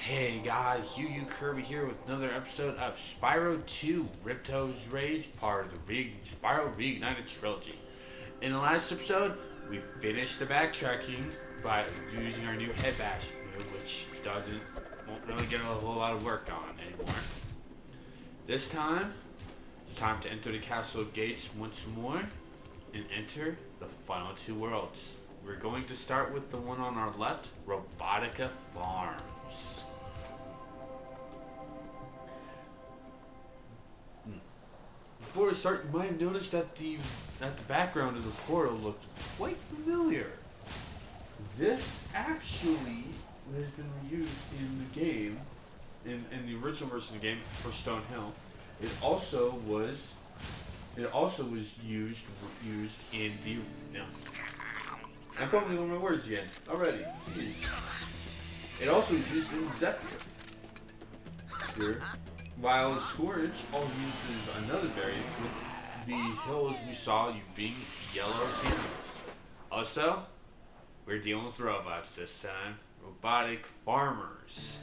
Hey guys, Yuyukirby here with another episode of Spyro 2 Ripto's Rage, part of the Spyro Reignited trilogy. In the last episode, we finished the backtracking by using our new head bash move, which won't really get a whole lot of work on anymore. This time, it's time to enter the castle gates once more and enter the final two worlds. We're going to start with the one on our left, Robotica Farms. Before we start, you might have noticed that the background of the portal looked quite familiar. This actually has been reused in the game, in the original version of the game for Stonehill. It also was used in the. No, I'm fumbling on my words again already. Jeez. It also was used in Zephyr. Here. While Scourge all uses another variant with the hills we saw you being yellow sands. Also, we're dealing with robots this time. Robotic farmers.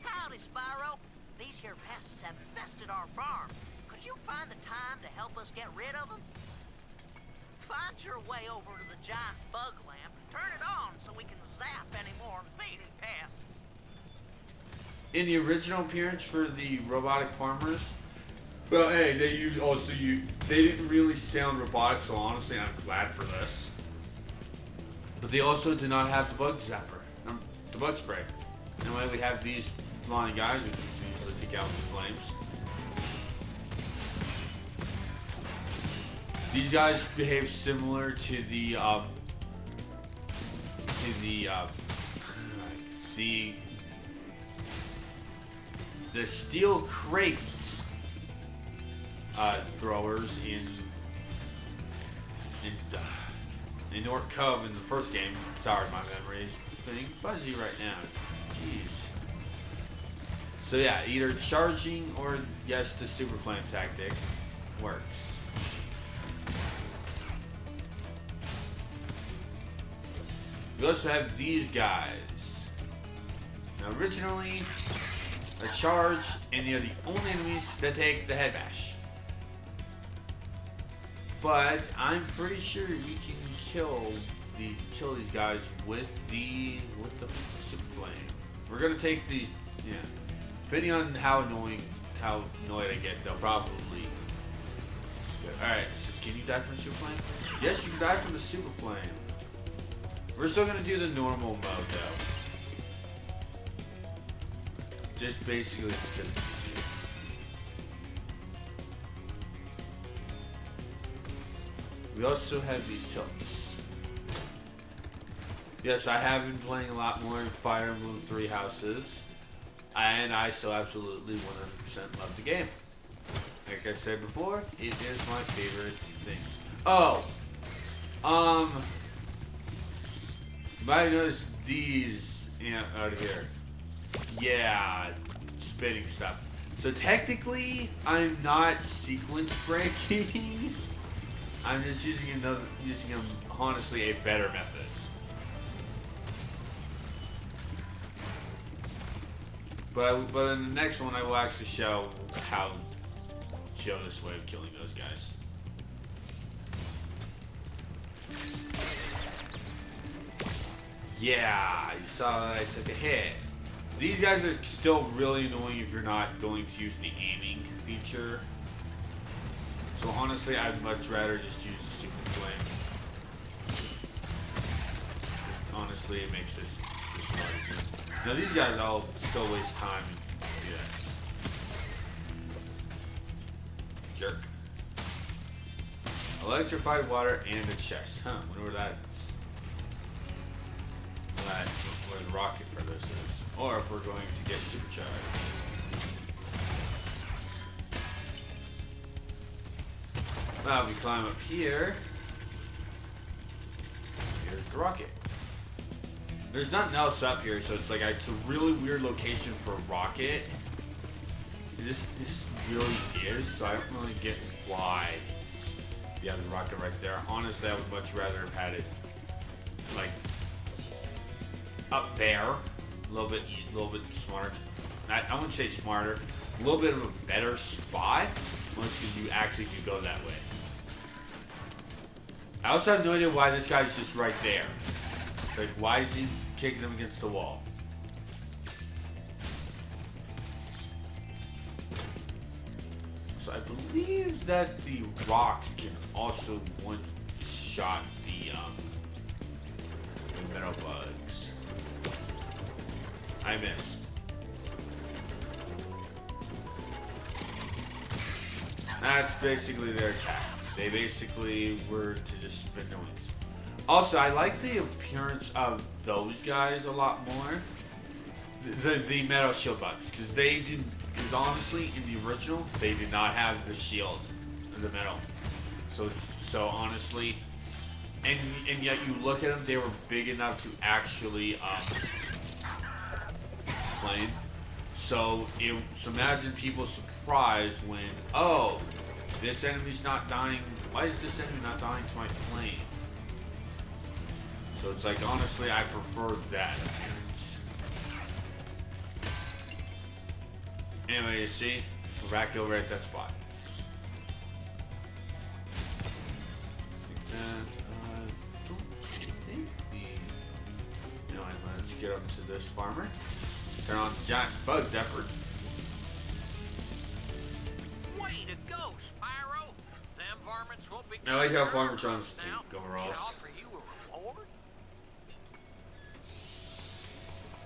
Howdy, Spyro. These here pests have infested our farm. Could you find the time to help us get rid of them? Find your way over to the giant bug lamp and turn it on so we can zap any more invading pests. In the original appearance for the robotic farmers, well, hey, they didn't really sound robotic, so honestly, I'm glad for this. But they also did not have the bug zapper, the bug spray. Anyway, we have these flying guys who can usually take out the flames. These guys behave similar to the steel crate throwers in North Cove in the first game. Sorry, my memory is getting fuzzy right now. Jeez. So yeah, either charging or yes, the super flame tactic works. We also have these guys. Now originally, a charge, and they're the only enemies that take the head bash. But I'm pretty sure we can kill these guys with the super flame. We're gonna take these, yeah. Depending on how annoyed I get, they'll probably. Alright, so can you die from the super flame? Yes, you can die from the super flame. We're still gonna do the normal mode though. Just basically we also have these tilts. Yes, I have been playing a lot more Fire Emblem 3 Houses, and I still absolutely 100% love the game. Like I said before, it is my favorite thing. Oh, you might have noticed these out here. Yeah, spinning stuff. So technically, I'm not sequence breaking. I'm just using honestly a better method. But in the next one, I will actually show this way of killing those guys. Yeah, you saw that I took a hit. These guys are still really annoying if you're not going to use the aiming feature. So honestly, I'd much rather just use the super flame. Honestly, it makes this larger. Now these guys all still waste time to do that. Jerk. Electrified water and a chest. Huh, wonder where where the rocket for this is. Or if we're going to get supercharged. Now we climb up here. Here's the rocket. There's nothing else up here, so it's like it's a really weird location for a rocket. This really is, so I don't really get why. Yeah, the rocket right there. Honestly, I would much rather have had it like up there a little bit smarter. I wouldn't say smarter. A little bit of a better spot, once because you actually could go that way. I also have no idea why this guy's just right there. Like, why is he kicking him against the wall? So I believe that the rocks can also one-shot the metal bugs. I missed. That's basically their attack. They basically were to just spin their wings. Also, I like the appearance of those guys a lot more. The metal shield bugs, because they didn't. Because honestly, in the original, they did not have the shield, the metal. So honestly, and yet you look at them, they were big enough to actually flame. So imagine people's surprise when, oh, this enemy's not dying. Why is this enemy not dying to my flame? So it's like, honestly, I prefer that appearance. Anyway, you see, we're back over at that spot. Anyway, let's get up to this farmer. Turn on the giant bug depper. Way to go, Spyro! Them varmints won't be. I like how Farmer John's go Can Ross. I offer you a reward?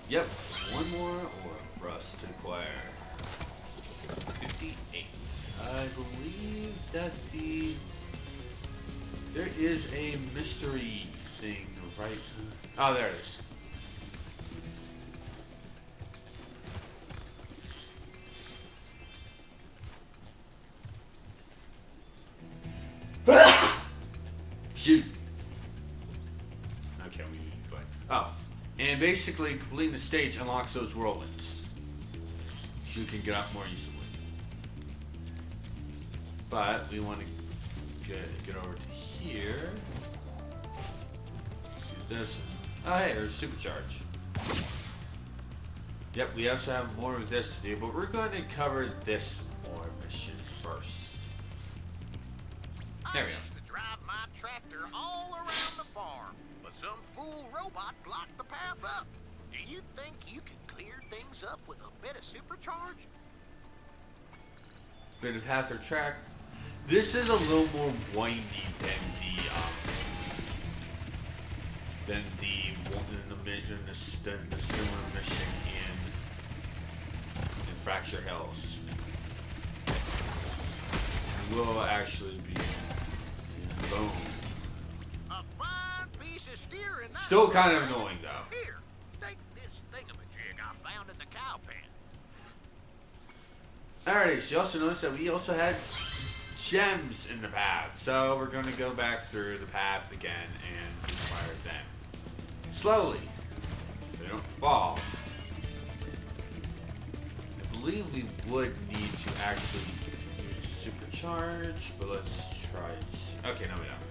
Yep, one more ore for us to acquire. 58. I believe that there is a mystery thing right. Oh, there it is. Shoot. Okay, we need to play. Oh, and basically completing the stage unlocks those whirlwinds. You can get up more easily. But we want to get over to here. Do this. Oh, hey, there's supercharge. Yep, we also have more of this to do, but we're going to cover this more mission first. There we go. I used to drive my tractor all around the farm, but some fool robot blocked the path up. Do you think you can clear things up with a bit of supercharge? Bit of path or track. This is a little more windy than the similar mission in Fracture Hills. It will actually be boom. A fine piece of steering. Still kind of annoying though. Here, take this thingamajig I found in the cow pen. Alright, so you also noticed that we also had gems in the path. So we're going to go back through the path again and acquire them. Slowly. So they don't fall. I believe we would need to actually use the supercharge, but let's try it. Okay, no we don't.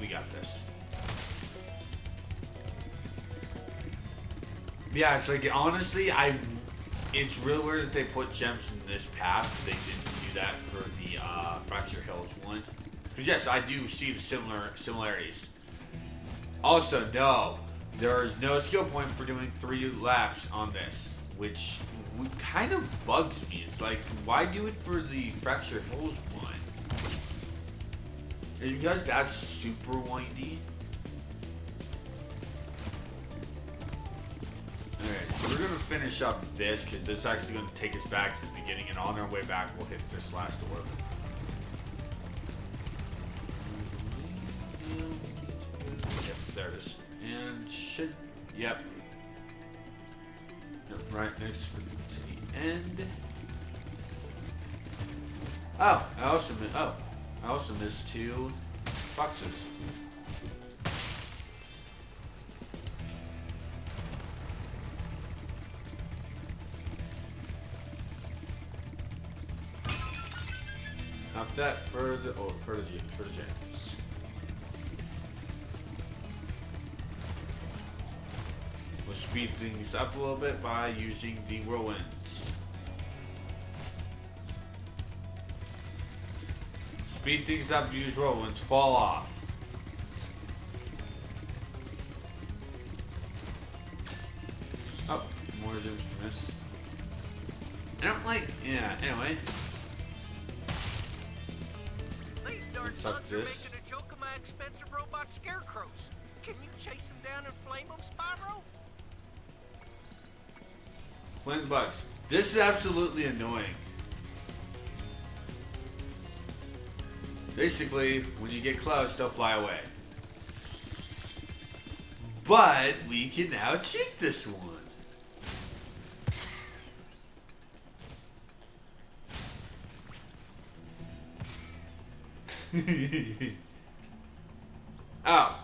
We got this. Yeah, it's like, honestly, it's really weird that they put gems in this path. They didn't do that for the Fracture Hills one. Because yes, I do see the similarities. Also, no, there is no skill point for doing 3 laps on this, which kind of bugs me. It's like, why do it for the Fracture Hills one? Is it because that's super windy? Alright, so we're going to finish up this, because this is actually going to take us back to the beginning, and on our way back, we'll hit this last orb. Yep, there it is. And should, yep. Right next to the end. Oh, I also missed 2 boxes. Not that for the gems. Was speed things up a little bit by using the whirlwinds. Speed things up, use whirlwinds, fall off. Oh, more zooms to miss. I don't like, yeah, anyway. These darn Let's suck bugs are this. making a joke of my expensive robot scarecrows. Can you chase them down and flame them, Spyro? Flame bugs. This is absolutely annoying. Basically, when you get close, they'll fly away. But we can now cheat this one. Oh,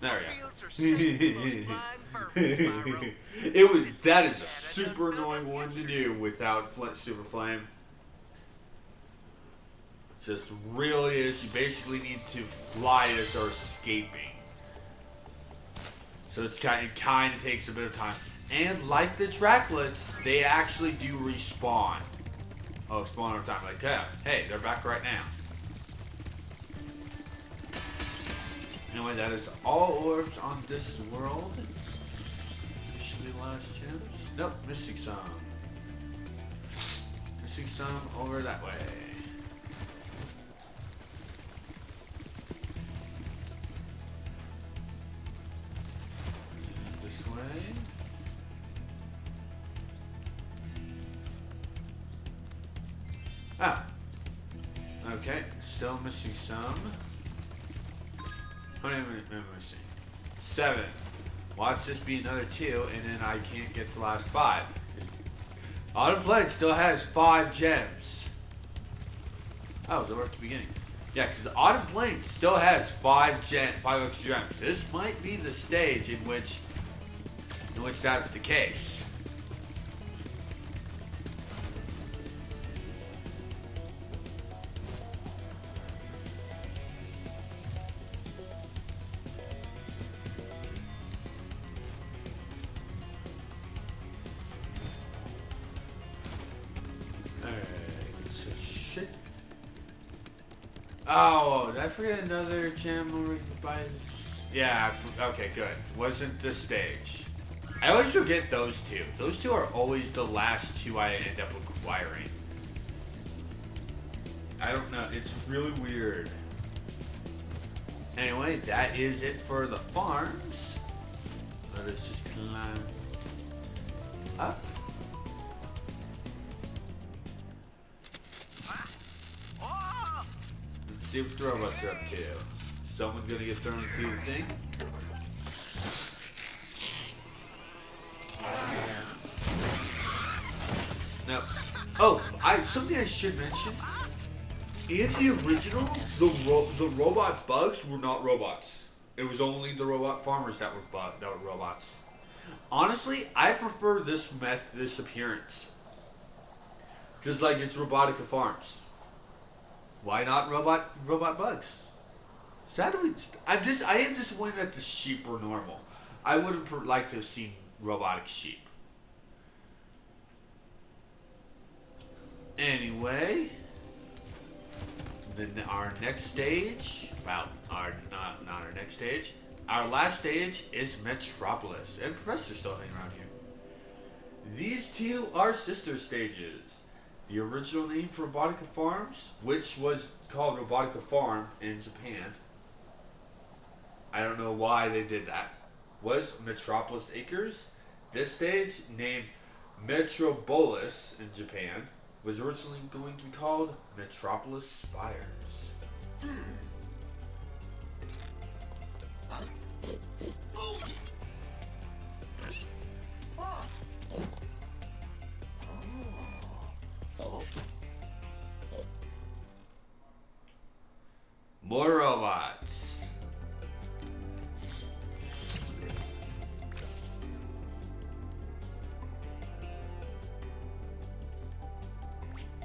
there we go. Fields are safe from those flying vermin, Spyro. That is a super annoying one to do without Super Flame. Just really is. You basically need to fly as they're escaping. So it kind of takes a bit of time. And like the tracklets, they actually do respawn. Oh, spawn over time. Like, yeah, hey, they're back right now. Anyway, that is all orbs on this world. Officially last gems. Nope, missing some. Missing some over that way. This way. Ah. Okay, still missing some. How many am I missing? 7. Watch this be another 2, and then I can't get the last 5. Autumn Blade still has 5 gems. Oh, it was over at the beginning. Yeah, because Autumn Blade still has 5 extra gems. This might be the stage in which that's the case. Oh, did I forget another gem where we could buy? Yeah, okay, good. Wasn't this stage. I always forget those two. Those two are always the last 2 I end up acquiring. I don't know. It's really weird. Anyway, that is it for the farms. Let us just climb up. See what the robots are up to. Someone's gonna get thrown into the thing. No. Oh, something I should mention. In the original, the robot bugs were not robots. It was only the robot farmers that were robots. Honestly, I prefer this appearance. Just like it's Robotica Farms. Why not robot bugs? Sadly, I am disappointed that the sheep were normal. I would have liked to have seen robotic sheep. Anyway, then our next stage, well, not our next stage. Our last stage is Metropolis, and Professor's still hanging around here. These two are sister stages. The original name for Robotica Farms, which was called Robotica Farm in Japan, I don't know why they did that, was Metropolis Acres. This stage, named Metropolis in Japan, was originally going to be called Metropolis Spires. More robots.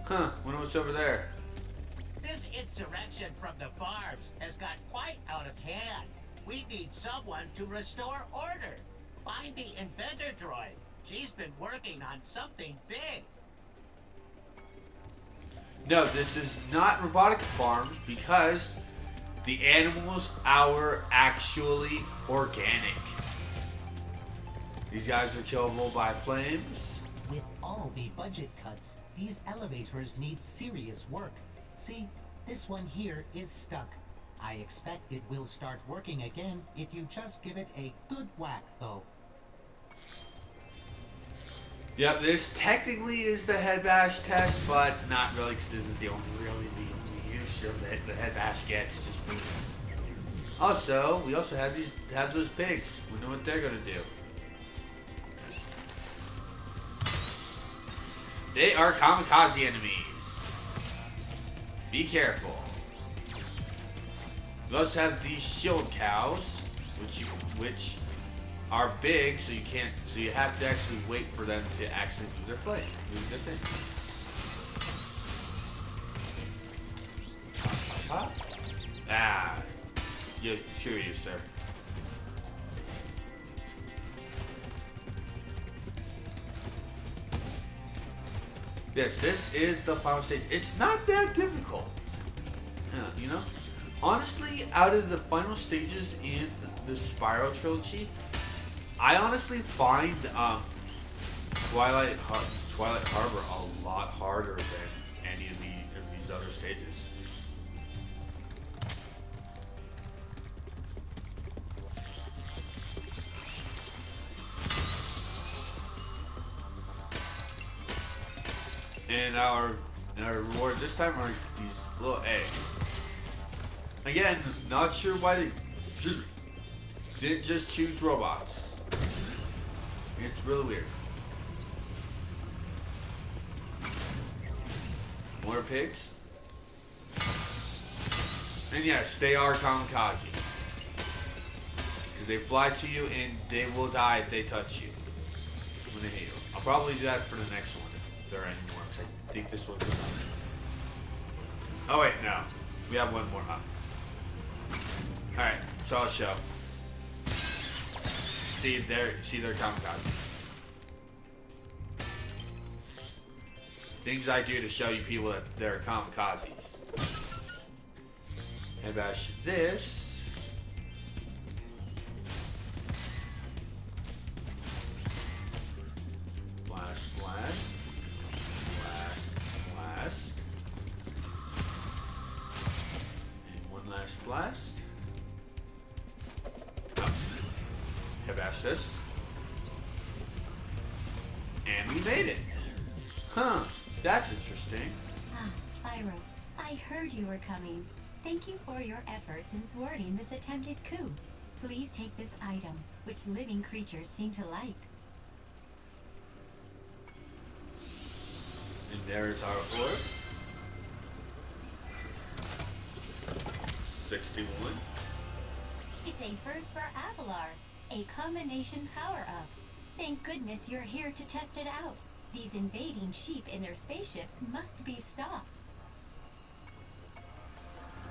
Huh, wonder what's over there. This insurrection from the farms has got quite out of hand. We need someone to restore order. Find the inventor droid. She's been working on something big. No, this is not robotic farms because the animals are actually organic. These guys are killable by flames. With all the budget cuts, these elevators need serious work. See, this one here is stuck. I expect it will start working again if you just give it a good whack, though. Yep, this technically is the head bash test, but not really because this is the only use of the head bash gets. Just also, we also have those pigs. We know what they're gonna do. They are kamikaze enemies. Be careful. We also have these shield cows, which are big, so you have to actually wait for them to actually lose their thing. Ah, screw you, sir. This is the final stage. It's not that difficult. You know? Honestly, out of the final stages in the Spyro trilogy, I honestly find Twilight Harbor a lot harder than any of these other stages. And our reward this time are these little eggs. Again, not sure why they didn't just choose robots. It's really weird. More pigs. And yes, they are kamikaze. Because they fly to you and they will die if they touch you. When they hit you. I'll probably do that for the next one if there are any more. I think this one's done. Oh wait, no. We have one more, huh? Alright, so I'll show. See their kamikaze. Things I do to show you people that they're kamikazes. And bash this. Blast, blast. Blast, blast. And one last blast. Bash this. And we made it. Huh. That's interesting. Ah, Spyro. I heard you were coming. Thank you for your efforts in thwarting this attempted coup. Please take this item, which living creatures seem to like. And there's our orb. 61. It's a first for Avalar. A combination power-up. Thank goodness you're here to test it out. These invading sheep in their spaceships must be stopped.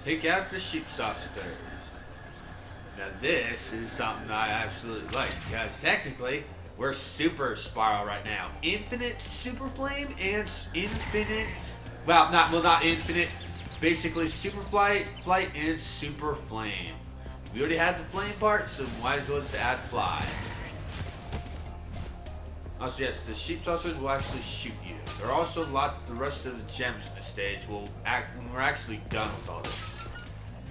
Take out the sheep saucers. Now this is something I absolutely like, because technically, we're Super Spyro right now. Infinite Super Flame and Infinite... not Infinite. Basically, Super Flight and Super Flame. We already had the flame part, so might as well just add fly. Also, yes, the sheep saucers will actually shoot you. There are also the rest of the gems in the stage will act when we're actually done with all this.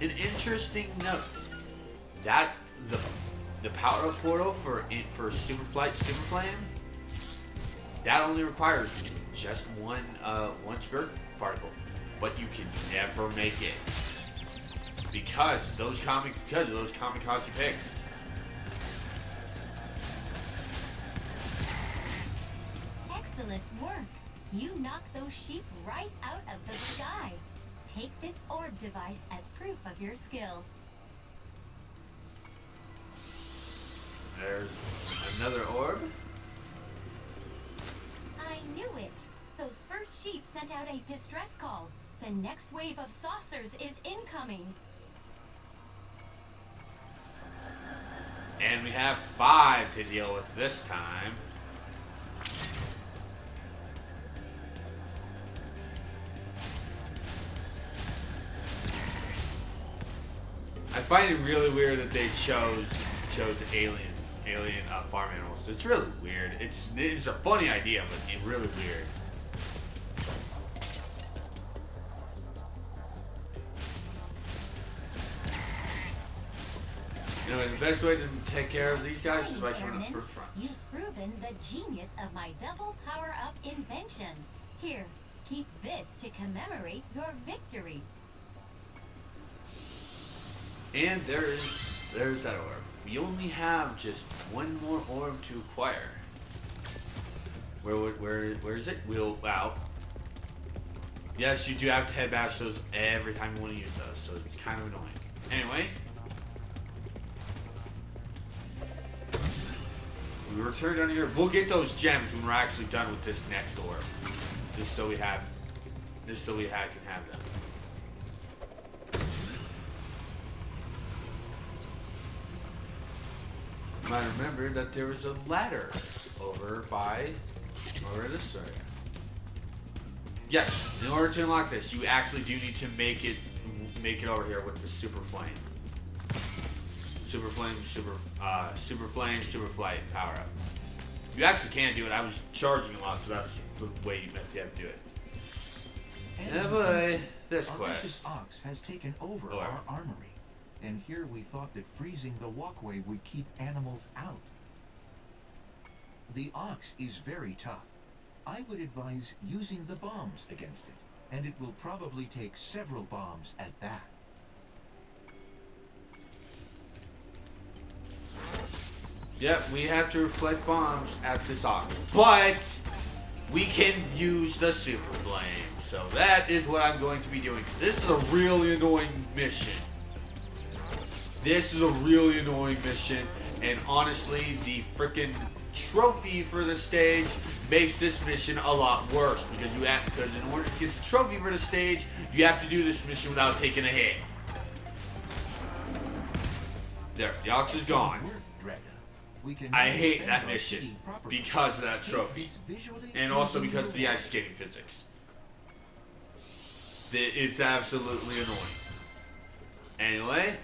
An interesting note that the power up portal for Super Flight, Super Flame, that only requires just one spirit particle, but you can never make it. Because of those kamikaze pigs. Excellent work. You knocked those sheep right out of the sky. Take this orb device as proof of your skill. There's another orb. I knew it. Those first sheep sent out a distress call. The next wave of saucers is incoming. And we have 5 to deal with this time. I find it really weird that they chose alien farm animals. It's really weird. It's a funny idea, but it's really weird. You know, the best way to take care of these guys is by coming up for front. You've proven the genius of my double power-up invention. Here, keep this to commemorate your victory. And there's that orb. We only have just one more orb to acquire. Where is it? Wow. Yes, you do have to head bash those every time you want to use those, so it's kind of annoying. Anyway. We return down here. We'll get those gems when we're actually done with this next orb. Just so we can have them. You might remember that there was a ladder over this area. Yes, in order to unlock this, you actually do need to make it over here with the super flame. Super flight power up. You actually can do it. I was charging a lot, so that's the way you have to do it. Yeah, boy, this quest. A vicious ox has taken over our armory, and here we thought that freezing the walkway would keep animals out. The ox is very tough. I would advise using the bombs against it, and it will probably take several bombs at that. Yep, we have to reflect bombs at this ox, but we can use the super flame. So that is what I'm going to be doing. This is a really annoying mission. And honestly, the freaking trophy for the stage makes this mission a lot worse because in order to get the trophy for the stage, you have to do this mission without taking a hit. There, the ox is gone. I hate that mission because of that trophy, and also because of the ice skating physics. It's absolutely annoying. Anyway,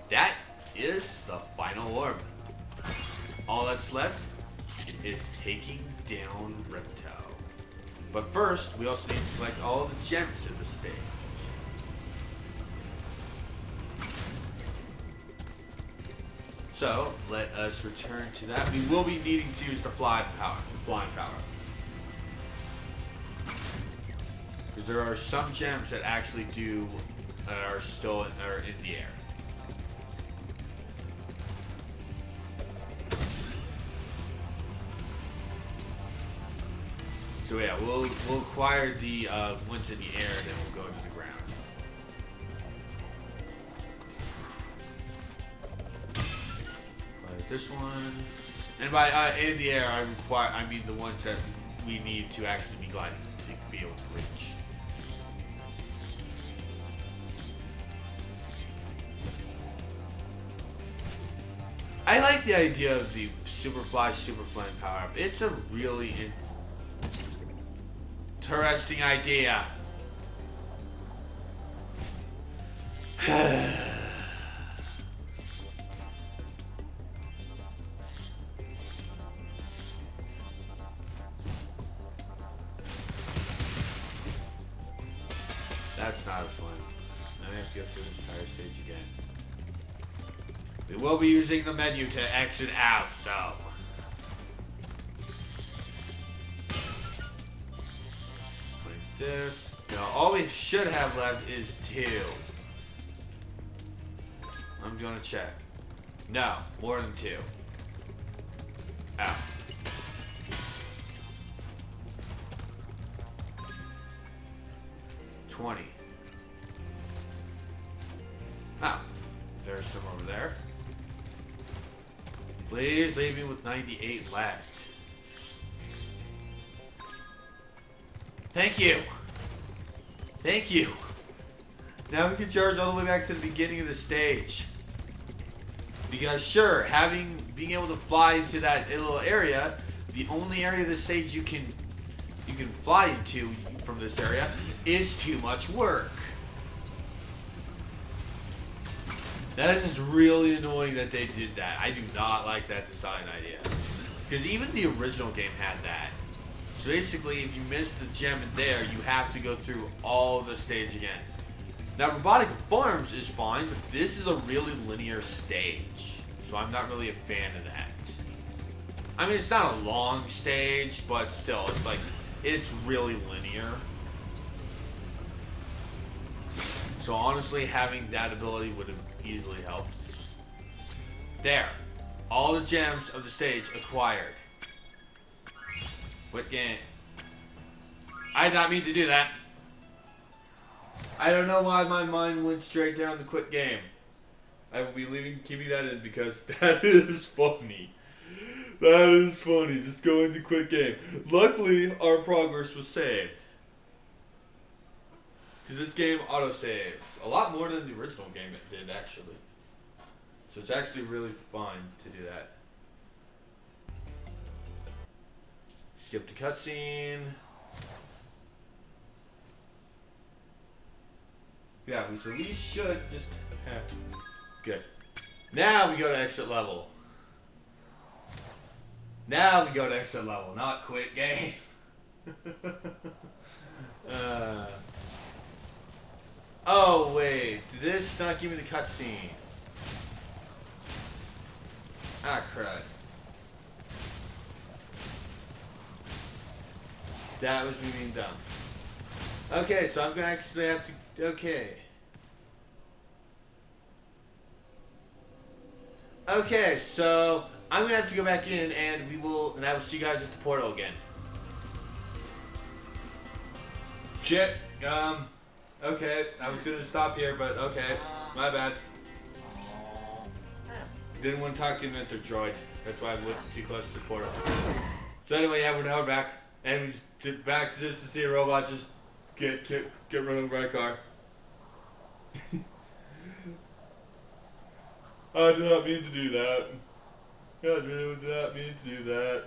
that is the final orb. All that's left is taking down Ripto. But first, we also need to collect all the gems in the stage. So, let us return to that. We will be needing to use the flying power. Because there are some gems that actually are in the air. So yeah, we'll acquire the ones in the air, then we'll go to the ground. This one, and by in the air, I mean the ones that we need to actually be gliding to be able to reach. I like the idea of the super flame power up. It's a really interesting idea. That's not fun. I have to go through this entire stage again. We will be using the menu to exit out, though. Like this. Now, all we should have left is 2. I'm gonna check. No, more than 2. Out. Oh, there's some over there. Please leave me with 98 left. Thank you. Thank you. Now we can charge all the way back to the beginning of the stage. Because sure, being able to fly into that little area, the only area of the stage you can fly into from this area is too much work. That is just really annoying that they did that. I do not like that design idea. Because even the original game had that. So basically, if you miss the gem in there, you have to go through all the stage again. Now, Robotic Farms is fine, but this is a really linear stage. So I'm not really a fan of that. I mean, it's not a long stage, but still, it's like, it's really linear. So honestly, having that ability would have easily helped. There. All the gems of the stage acquired. Quit game. I did not mean to do that. I don't know why my mind went straight down to quit game. I will be keeping that in because that is funny. That is funny. Just go into quit game. Luckily, our progress was saved. Because this game auto-saves. A lot more than the original game it did, actually. So it's actually really fun to do that. Skip the cutscene. Yeah, so we should just... Good. Now we go to exit level. Now we go to exit level, not quit game. Oh, wait. Did this not give me the cutscene? Ah, crud. That was me being dumb. Okay, so I'm gonna actually have to... Okay. Okay, so I'm gonna have to go back in and I will see you guys at the portal again. Shit. Okay, I was gonna stop here, but okay. My bad. Didn't want to talk to you, Mentor Droid. That's why I went too close to the portal. So anyway, yeah, we're now back. And we just back just to see a robot just get run over by a car. I did not mean to do that. I really did not mean to do that.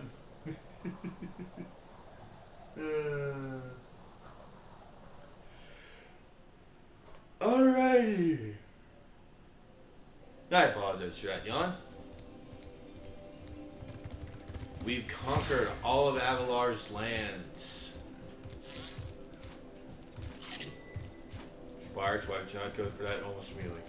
Alrighty. I apologize for that yawn. We've conquered all of Avalar's lands. Barge, why did you not go for that almost immediately?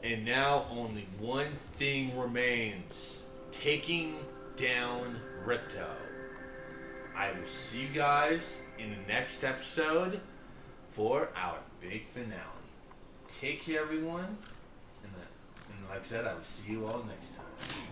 And now only one thing remains. Taking down Ripto. I will see you guys in the next episode for our big finale. Take care, everyone. And like I said, I will see you all next time.